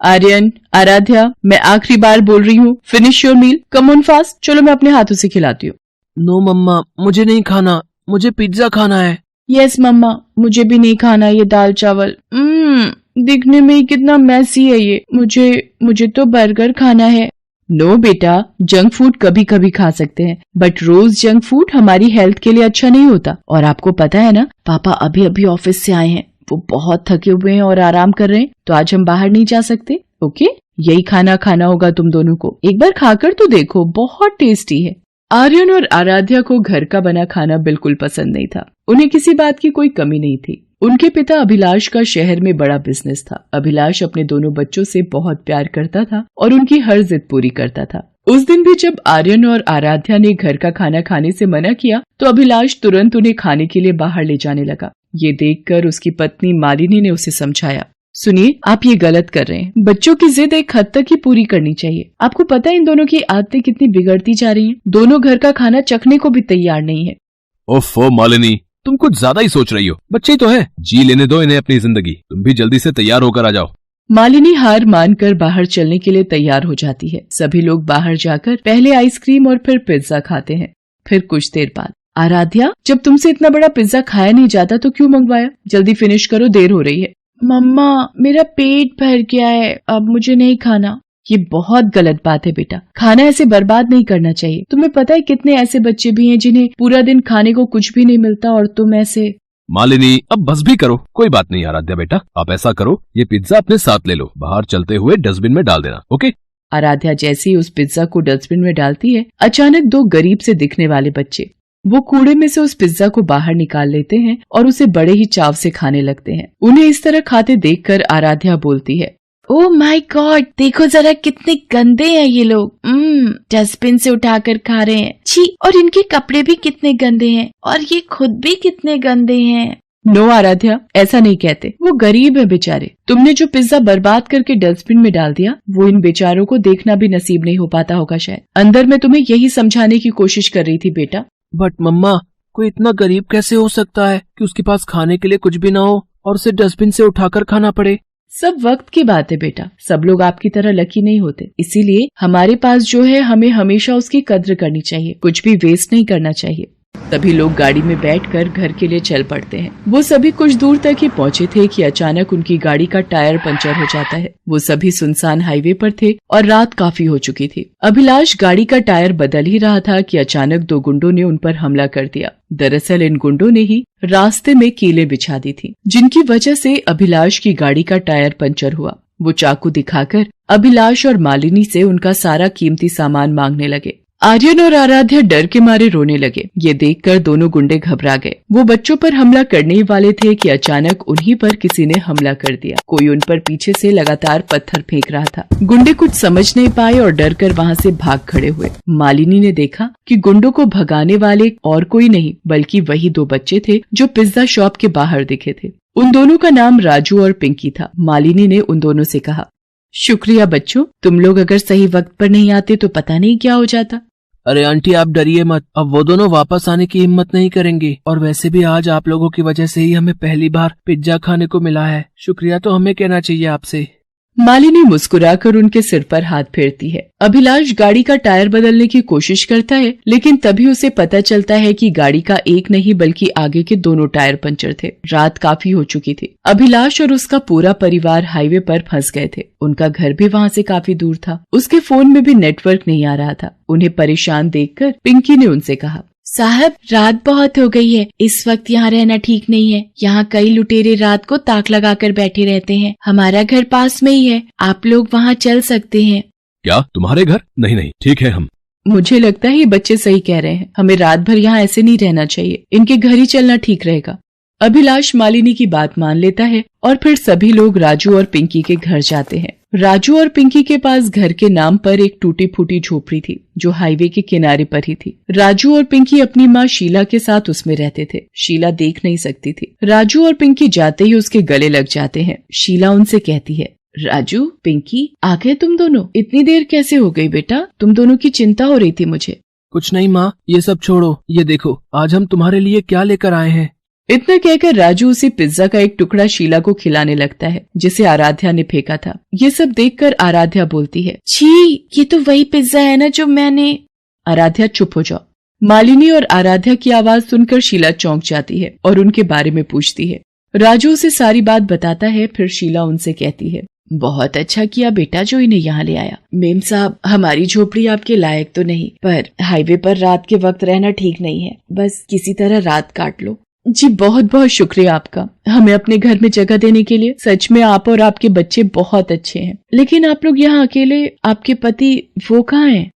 आर्यन, आराध्या, मैं आखिरी बार बोल रही हूँ, finish your meal, come on fast. चलो मैं अपने हाथों से खिलाती हूँ। नो मम्मा, मुझे नहीं खाना, मुझे पिज्जा खाना है। यस मम्मा, मुझे भी नहीं खाना ये दाल चावल। दिखने में ही कितना मैसी है ये। मुझे तो बर्गर खाना है। नो बेटा, जंक फूड कभी कभी खा सकते हैं, बट रोज जंक फूड हमारी हेल्थ के लिए अच्छा नहीं होता। और आपको पता है ना, पापा अभी अभी ऑफिस से आए हैं, वो बहुत थके हुए हैं और आराम कर रहे हैं, तो आज हम बाहर नहीं जा सकते। ओके, यही खाना खाना होगा तुम दोनों को। एक बार खाकर तो देखो, बहुत टेस्टी है। आर्यन और आराध्या को घर का बना खाना बिल्कुल पसंद नहीं था। उन्हें किसी बात की कोई कमी नहीं थी। उनके पिता अभिलाष का शहर में बड़ा बिजनेस था। अभिलाष अपने दोनों बच्चों से बहुत प्यार करता था और उनकी हर जिद पूरी करता था। उस दिन भी जब आर्यन और आराध्या ने घर का खाना खाने से मना किया, तो अभिलाष तुरंत उन्हें खाने के लिए बाहर ले जाने लगा। ये देखकर उसकी पत्नी मालिनी ने उसे समझाया, सुनिए, आप ये गलत कर रहे हैं। बच्चों की जिद एक हद तक ही पूरी करनी चाहिए। आपको पता है इन दोनों की आदतें कितनी बिगड़ती जा रही हैं। दोनों घर का खाना चखने को भी तैयार नहीं है। ओफो मालिनी, तुम कुछ ज्यादा ही सोच रही हो। बच्चे तो है, जी लेने दो इन्हें अपनी जिंदगी। तुम भी जल्दी से तैयार होकर आ जाओ। मालिनी हार मानकर बाहर चलने के लिए तैयार हो जाती है। सभी लोग बाहर जाकर पहले आइसक्रीम और फिर पिज्जा खाते हैं। फिर कुछ देर बाद, आराध्या, जब तुमसे इतना बड़ा पिज्जा खाया नहीं जाता तो क्यों मंगवाया? जल्दी फिनिश करो, देर हो रही है। मम्मा, मेरा पेट भर गया है, अब मुझे नहीं खाना। ये बहुत गलत बात है बेटा, खाना ऐसे बर्बाद नहीं करना चाहिए। तुम्हें पता है कितने ऐसे बच्चे भी हैं जिन्हें पूरा दिन खाने को कुछ भी नहीं मिलता, और तुम ऐसे। मालिनी, अब बस भी करो। कोई बात नहीं आराध्या बेटा, आप ऐसा करो, ये पिज्जा अपने साथ ले लो, बाहर चलते हुए डस्टबिन में डाल देना। ओके? आराध्या जैसे ही उस पिज्जा को डस्टबिन में डालती है, अचानक दो गरीब से दिखने वाले बच्चे वो कूड़े में से उस पिज्जा को बाहर निकाल लेते हैं और उसे बड़े ही चाव से खाने लगते हैं। उन्हें इस तरह खाते देखकर आराध्या बोलती है, ओह माय गॉड, देखो जरा कितने गंदे हैं ये लोग। डस्टबिन से उठाकर खा रहे हैं। छी, और इनके कपड़े भी कितने गंदे हैं, और ये खुद भी कितने गंदे हैं। नो आराध्या, ऐसा नहीं कहते, वो गरीब है बेचारे। तुमने जो पिज्जा बर्बाद करके डस्टबिन में डाल दिया, वो इन बेचारों को देखना भी नसीब नहीं हो पाता होगा शायद। अंदर मैं तुम्हें यही समझाने की कोशिश कर रही थी बेटा। बट मम्मा, कोई इतना गरीब कैसे हो सकता है कि उसके पास खाने के लिए कुछ भी ना हो और उसे डस्टबिन से उठाकर खाना पड़े? सब वक्त की बात है बेटा, सब लोग आपकी तरह लकी नहीं होते। इसीलिए हमारे पास जो है, हमें हमेशा उसकी कद्र करनी चाहिए, कुछ भी वेस्ट नहीं करना चाहिए। सभी लोग गाड़ी में बैठकर घर के लिए चल पड़ते हैं। वो सभी कुछ दूर तक ही पहुँचे थे कि अचानक उनकी गाड़ी का टायर पंचर हो जाता है। वो सभी सुनसान हाईवे पर थे और रात काफी हो चुकी थी। अभिलाष गाड़ी का टायर बदल ही रहा था कि अचानक दो गुंडों ने उन पर हमला कर दिया। दरअसल इन गुंडों ने ही रास्ते में कीलें बिछा दी थी, जिनकी वजह से अभिलाष की गाड़ी का टायर पंचर हुआ। वो चाकू दिखाकर अभिलाष और मालिनी से उनका सारा कीमती सामान मांगने लगे। आर्यन और आराध्या डर के मारे रोने लगे। ये देखकर दोनों गुंडे घबरा गए। वो बच्चों पर हमला करने ही वाले थे कि अचानक उन्हीं पर किसी ने हमला कर दिया। कोई उन पर पीछे से लगातार पत्थर फेंक रहा था। गुंडे कुछ समझ नहीं पाए और डर कर वहाँ से भाग खड़े हुए। मालिनी ने देखा कि गुंडों को भगाने वाले और कोई नहीं बल्कि वही दो बच्चे थे जो पिज्जा शॉप के बाहर दिखे थे। उन दोनों का नाम राजू और पिंकी था। मालिनी ने उन दोनों से कहा, शुक्रिया बच्चों, तुम लोग अगर सही वक्त पर नहीं आते तो पता नहीं क्या हो जाता। अरे आंटी, आप डरिए मत, अब वो दोनों वापस आने की हिम्मत नहीं करेंगे। और वैसे भी आज आप लोगों की वजह से ही हमें पहली बार पिज्जा खाने को मिला है। शुक्रिया तो हमें कहना चाहिए आपसे। मालिनी मुस्कुराकर उनके सिर पर हाथ फेरती है। अभिलाष गाड़ी का टायर बदलने की कोशिश करता है, लेकिन तभी उसे पता चलता है कि गाड़ी का एक नहीं बल्कि आगे के दोनों टायर पंचर थे। रात काफी हो चुकी थी। अभिलाष और उसका पूरा परिवार हाईवे पर फंस गए थे। उनका घर भी वहाँ से काफी दूर था। उसके फोन में भी नेटवर्क नहीं आ रहा था। उन्हें परेशान देखकर पिंकी ने उनसे कहा, साहब, रात बहुत हो गई है, इस वक्त यहाँ रहना ठीक नहीं है। यहाँ कई लुटेरे रात को ताक लगाकर बैठे रहते हैं। हमारा घर पास में ही है, आप लोग वहाँ चल सकते हैं। क्या तुम्हारे घर? नहीं नहीं, ठीक है हम। मुझे लगता है ये बच्चे सही कह रहे हैं, हमें रात भर यहाँ ऐसे नहीं रहना चाहिए। इनके घर ही चलना ठीक रहेगा। अभिलाष मालिनी की बात मान लेता है और फिर सभी लोग राजू और पिंकी के घर जाते हैं। राजू और पिंकी के पास घर के नाम पर एक टूटी फूटी झोपड़ी थी जो हाईवे के किनारे पर ही थी। राजू और पिंकी अपनी माँ शीला के साथ उसमें रहते थे। शीला देख नहीं सकती थी। राजू और पिंकी जाते ही उसके गले लग जाते हैं। शीला उनसे कहती है, राजू, पिंकी, आ गए तुम दोनों? इतनी देर कैसे हो गई बेटा? तुम दोनों की चिंता हो रही थी मुझे। कुछ नहीं माँ, ये सब छोड़ो। ये देखो आज हम तुम्हारे लिए क्या लेकर आए हैं। इतना कहकर राजू उसे पिज्जा का एक टुकड़ा शीला को खिलाने लगता है जिसे आराध्या ने फेंका था। ये सब देखकर आराध्या बोलती है, छी, ये तो वही पिज्जा है ना जो मैंने। आराध्या चुप हो जाओ। मालिनी और आराध्या की आवाज सुनकर शीला चौंक जाती है और उनके बारे में पूछती है। राजू उसे सारी बात बताता है। फिर शीला उनसे कहती है, बहुत अच्छा किया बेटा जो इन्हें यहाँ ले आया। मेम साहब, हमारी झोपड़ी आपके लायक तो नहीं, पर हाईवे पर रात के वक्त रहना ठीक नहीं है। बस किसी तरह रात काट लो। जी बहुत बहुत शुक्रिया आपका, हमें अपने घर में जगह देने के लिए। सच में आप और आपके बच्चे बहुत अच्छे हैं। लेकिन आप लोग यहाँ अकेले, आपके पति वो कहाँ हैं?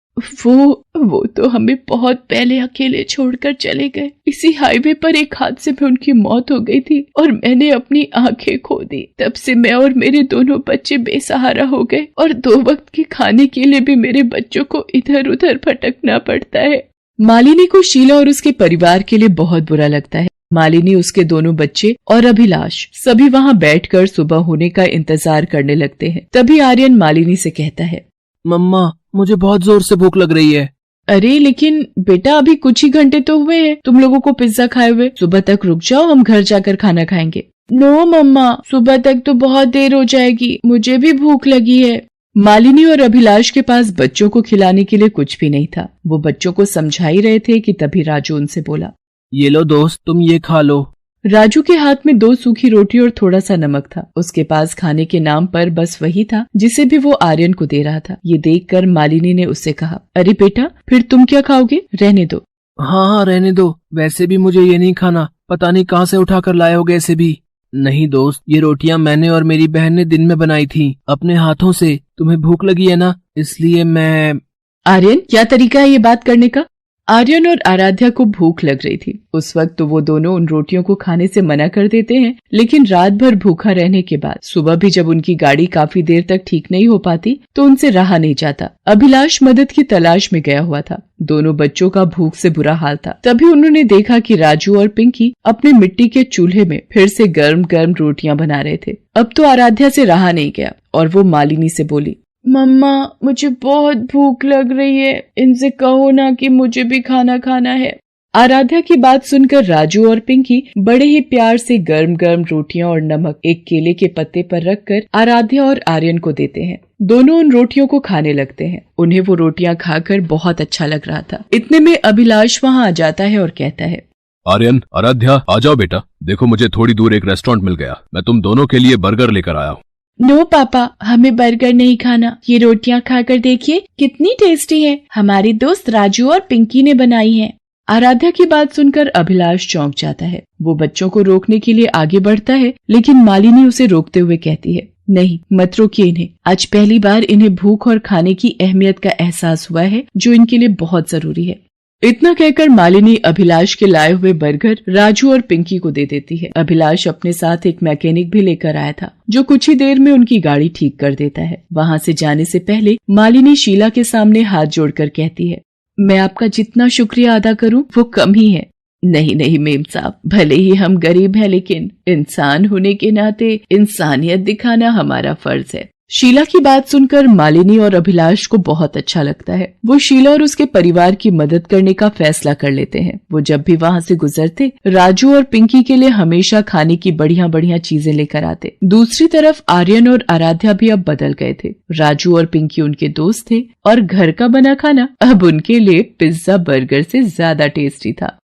वो तो हमें बहुत पहले अकेले छोड़कर चले गए। इसी हाईवे पर एक हादसे में उनकी मौत हो गई थी और मैंने अपनी आंखें खो दी। तब से मैं और मेरे दोनों बच्चे बेसहारा हो गए और 2 वक्त के खाने के लिए भी मेरे बच्चों को इधर उधर भटकना पड़ता है। मालिनी को शीला और उसके परिवार के लिए बहुत बुरा लगता है। मालिनी, उसके दोनों बच्चे और अभिलाष सभी वहाँ बैठकर सुबह होने का इंतजार करने लगते हैं। तभी आर्यन मालिनी से कहता है, मम्मा, मुझे बहुत जोर से भूख लग रही है। अरे लेकिन बेटा, अभी कुछ ही घंटे तो हुए हैं तुम लोगों को पिज्जा खाए हुए। सुबह तक रुक जाओ, हम घर जाकर खाना खाएंगे। नो मम्मा, सुबह तक तो बहुत देर हो जाएगी, मुझे भी भूख लगी है। मालिनी और अभिलाष के पास बच्चों को खिलाने के लिए कुछ भी नहीं था। वो बच्चों को समझा ही रहे थे कि तभी राजू उनसे बोला, ये लो दोस्त, तुम ये खा लो। राजू के हाथ में 2 सूखी रोटी और थोड़ा सा नमक था। उसके पास खाने के नाम पर बस वही था जिसे भी वो आर्यन को दे रहा था। ये देखकर मालिनी ने उससे कहा, अरे बेटा, फिर तुम क्या खाओगे? रहने दो। हाँ, रहने दो। वैसे भी मुझे ये नहीं खाना, पता नहीं कहाँ से उठा कर लाए होगे ऐसे भी। नहीं दोस्त, ये रोटियां मैंने और मेरी बहन ने दिन में बनाई थी अपने हाथों से। तुम्हें भूख लगी है ना, इसलिए मैं। आर्यन, क्या तरीका है ये बात करने का? आर्यन और आराध्या को भूख लग रही थी। उस वक्त तो वो दोनों उन रोटियों को खाने से मना कर देते हैं, लेकिन रात भर भूखा रहने के बाद सुबह भी जब उनकी गाड़ी काफी देर तक ठीक नहीं हो पाती तो उनसे रहा नहीं जाता। अभिलाष मदद की तलाश में गया हुआ था। दोनों बच्चों का भूख से बुरा हाल था। तभी उन्होंने देखा कि राजू और पिंकी अपने मिट्टी के चूल्हे में फिर से गर्म गर्म रोटियां बना रहे थे। अब तो आराध्या से रहा नहीं गया और वो मालिनी से बोली, मम्मा, मुझे बहुत भूख लग रही है, इनसे कहो ना कि मुझे भी खाना खाना है। आराध्या की बात सुनकर राजू और पिंकी बड़े ही प्यार से गर्म गर्म रोटियां और नमक एक केले के पत्ते पर रखकर आराध्या और आर्यन को देते हैं। दोनों उन रोटियों को खाने लगते हैं। उन्हें वो रोटियां खाकर बहुत अच्छा लग रहा था। इतने में अभिलाष वहाँ आ जाता है और कहता है, आर्यन, आराध्या, आ जाओ बेटा। देखो, मुझे थोड़ी दूर एक रेस्टोरेंट मिल गया। मैं तुम दोनों के लिए बर्गर लेकर आया हूँ। नो पापा, हमें बर्गर नहीं खाना। ये रोटियां खाकर देखिए कितनी टेस्टी है। हमारी दोस्त राजू और पिंकी ने बनाई है। आराध्या की बात सुनकर अभिलाष चौंक जाता है। वो बच्चों को रोकने के लिए आगे बढ़ता है, लेकिन मालिनी उसे रोकते हुए कहती है, नहीं, मत रोकिए इन्हें। आज पहली बार इन्हें भूख और खाने की अहमियत का एहसास हुआ है, जो इनके लिए बहुत जरूरी है। इतना कहकर मालिनी अभिलाष के लाए हुए बर्गर राजू और पिंकी को दे देती है। अभिलाष अपने साथ एक मैकेनिक भी लेकर आया था, जो कुछ ही देर में उनकी गाड़ी ठीक कर देता है। वहाँ से जाने से पहले मालिनी शीला के सामने हाथ जोड़कर कहती है, मैं आपका जितना शुक्रिया अदा करूं वो कम ही है। नहीं नहीं मेम साहब, भले ही हम गरीब हैं, लेकिन इंसान होने के नाते इंसानियत दिखाना हमारा फर्ज है। शीला की बात सुनकर मालिनी और अभिलाष को बहुत अच्छा लगता है। वो शीला और उसके परिवार की मदद करने का फैसला कर लेते हैं। वो जब भी वहाँ से गुजरते, राजू और पिंकी के लिए हमेशा खाने की बढ़िया बढ़िया चीजें लेकर आते। दूसरी तरफ आर्यन और आराध्या भी अब बदल गए थे। राजू और पिंकी उनके दोस्त थे और घर का बना खाना अब उनके लिए पिज्जा बर्गर से ज्यादा टेस्टी था।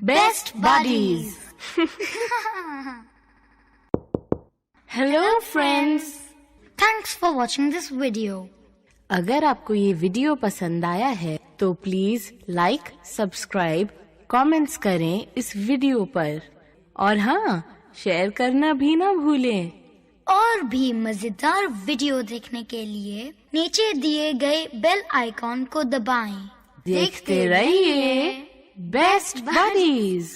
Best buddies. Hello friends, thanks for watching this video. अगर आपको ये वीडियो पसंद आया है तो प्लीज लाइक, सब्सक्राइब, कमेंट्स करें इस वीडियो पर, और हाँ, शेयर करना भी ना भूलें। और भी मजेदार वीडियो देखने के लिए नीचे दिए गए बेल आइकॉन को दबाएं। देखते रहिए बेस्ट बडीज।